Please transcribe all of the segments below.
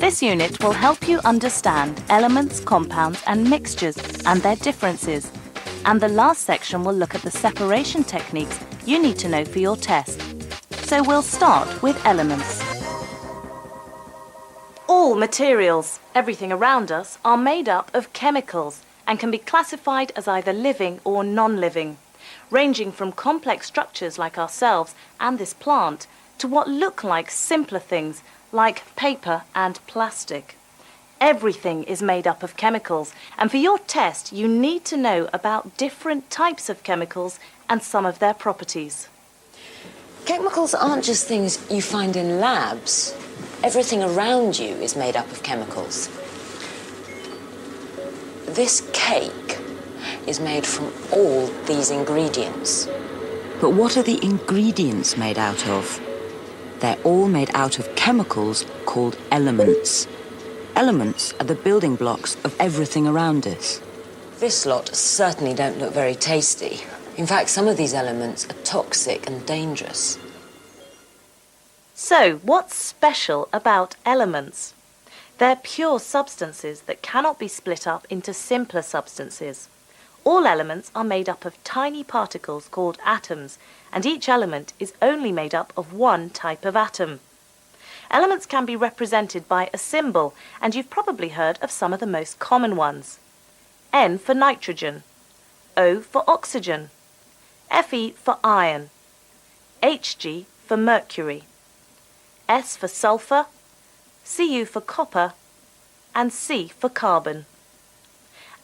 This unit will help you understand elements, compounds and mixtures and their differences. And the last section will look at the separation techniques you need to know for your test. So we'll start with elements. All materials, everything around us, are made up of chemicals and can be classified as either living or non-living, ranging from complex structures like ourselves and this plant to what look like simpler things like paper and plastic. Everything is made up of chemicals, and for your test you need to know about different types of chemicals and some of their properties. Chemicals aren't just things you find in labs. Everything around you is made up of chemicals. This cake is made from all these ingredients. But what are the ingredients made out of? They're all made out of chemicals called elements. Elements are the building blocks of everything around us. This lot certainly don't look very tasty. In fact, some of these elements are toxic and dangerous. So, what's special about elements? They're pure substances that cannot be split up into simpler substances. All elements are made up of tiny particles called atoms, and each element is only made up of one type of atom. Elements can be represented by a symbol, and you've probably heard of some of the most common ones. N for nitrogen, O for oxygen, Fe for iron, Hg for mercury, S for sulfur, Cu for copper, and C for carbon.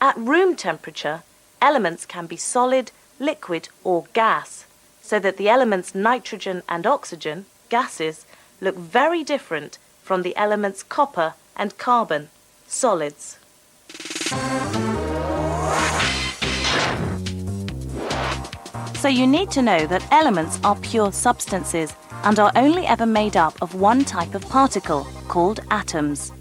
At room temperature, elements can be solid, liquid or gas, so that the elements nitrogen and oxygen, gases, look very different from the elements copper and carbon, solids. So you need to know that elements are pure substances and are only ever made up of one type of particle, called atoms.